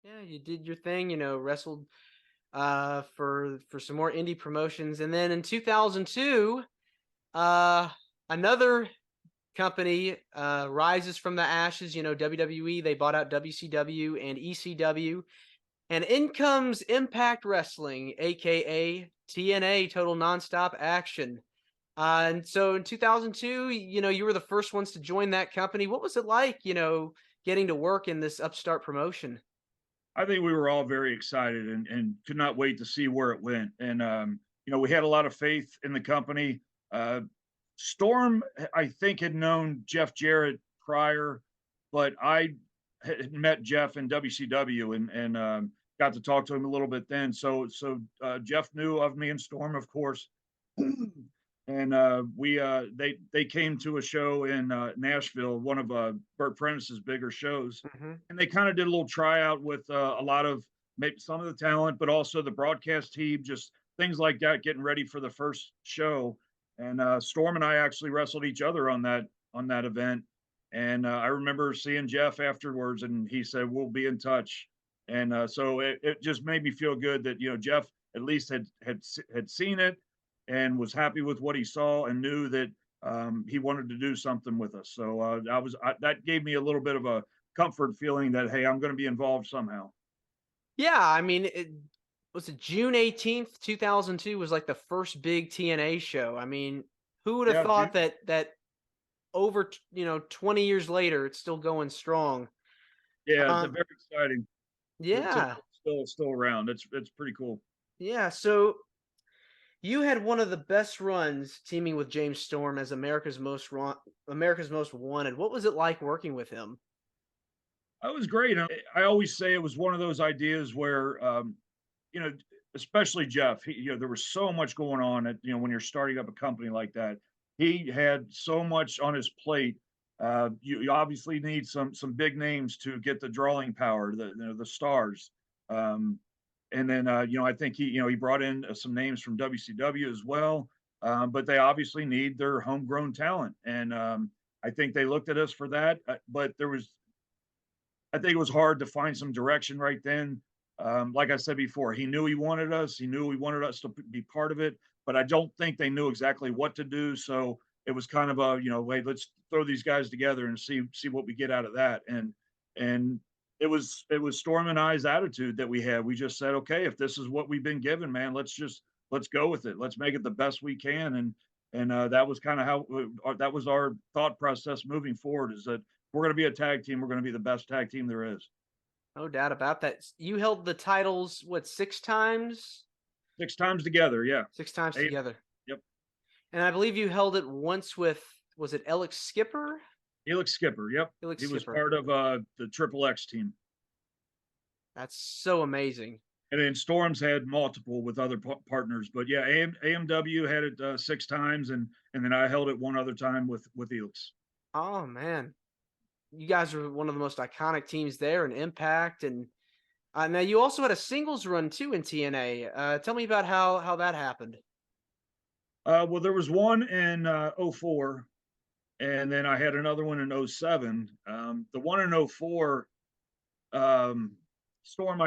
Yeah, you did your thing, wrestled for some more indie promotions. And then in 2002, uh another company rises from the ashes, WWE, they bought out WCW and ECW, and in comes Impact Wrestling, aka TNA, Total Nonstop Action. And so in 2002, you were the first ones to join that company. What was it like, getting to work in this upstart promotion? I think we were all very excited and could not wait to see where it went. And we had a lot of faith in the company. Uh, Storm, I think, had known Jeff Jarrett prior, but I had met Jeff in WCW and got to talk to him a little bit then. So Jeff knew of me and Storm, of course, and they came to a show in Nashville, one of Burt Prentice's bigger shows, Hmm. and they kind of did a little tryout with a lot of maybe some of the talent, but also the broadcast team, just things like that, getting ready for the first show. And Storm and I actually wrestled each other on that event. And I remember seeing Jeff afterwards, and he said, "We'll be in touch." And so it just made me feel good that Jeff at least had seen it and was happy with what he saw and knew that he wanted to do something with us. So that gave me a little bit of a comfort feeling that, hey, I'm going to be involved somehow. Yeah, I mean, was it June 18th, 2002 was like the first big TNA show. I mean, who would have Yeah, thought that over 20 years later it's still going strong. yeah, it's Um very exciting to know yeah. it's still around. It's pretty cool. Yeah, so you had one of the best runs teaming with James Storm as America's Most Wanted. What was it like working with him? That was great. I always say it was one of those ideas where, you know, especially Jeff, there was so much going on when you're starting up a company like that. He had so much on his plate. You obviously need some big names to get the drawing power, the stars. Um, and then, I think he brought in some names from WCW as well. But they obviously need their homegrown talent. And I think they looked at us for that. But I think it was hard to find some direction right then. Like I said before, he knew he wanted us. He knew he wanted us to be part of it, but I don't think they knew exactly what to do. So it was kind of a, wait, let's throw these guys together and see what we get out of that. And it was Storm and I's attitude that we had. We just said, okay, if this is what we've been given, man, let's go with it. Let's make it the best we can. And that was kind of how that was our thought process moving forward. Is that we're going to be a tag team. We're going to be the best tag team there is. No doubt about that. You held the titles what, six times? Six times together, yeah. Six times Eight, together. yep. And I believe you held it once with, was it Alex Skipper? Felix Skipper, yep. Felix He was Skipper. part of the Triple X team. That's so amazing. And then Storms had multiple with other partners, but yeah, AMW had it six times, and then I held it one other time with Elix. Oh man. You guys are one of the most iconic teams there in Impact. And now you also had a singles run too in TNA. Tell me about how that happened. Well, there was one in '04, and then I had another one in '07. The one in '04, um, Storm,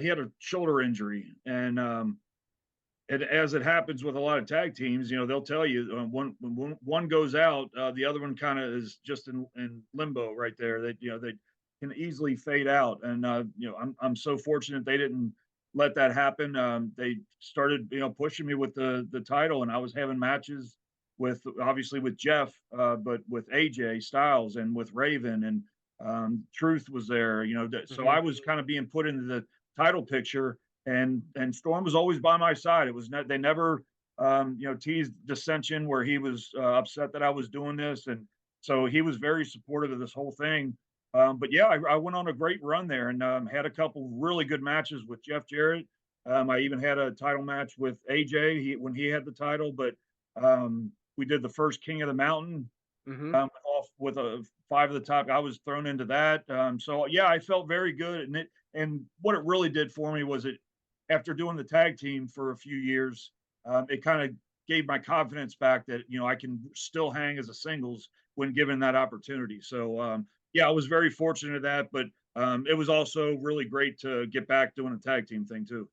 he had a shoulder injury, and as it happens with a lot of tag teams, they'll tell you when one goes out, the other one kind of is just in limbo right there. They can easily fade out, and I'm so fortunate they didn't let that happen. They started pushing me with the title, and I was having matches with obviously with Jeff, but with AJ Styles and with Raven, and Truth was there. So Hmm. I was kind of being put into the title picture, and Storm was always by my side. It was they never teased dissension where he was upset that I was doing this, and so he was very supportive of this whole thing. But yeah, I went on a great run there and had a couple really good matches with Jeff Jarrett. I even had a title match with AJ when he had the title, but we did the first King of the Mountain Hmm. off with a five of the top. I was thrown into that. So yeah, I felt very good. And what it really did for me was it after doing the tag team for a few years, it kind of gave my confidence back that I can still hang as a singles when given that opportunity. So yeah, I was very fortunate at that. But It was also really great to get back doing a tag team thing too.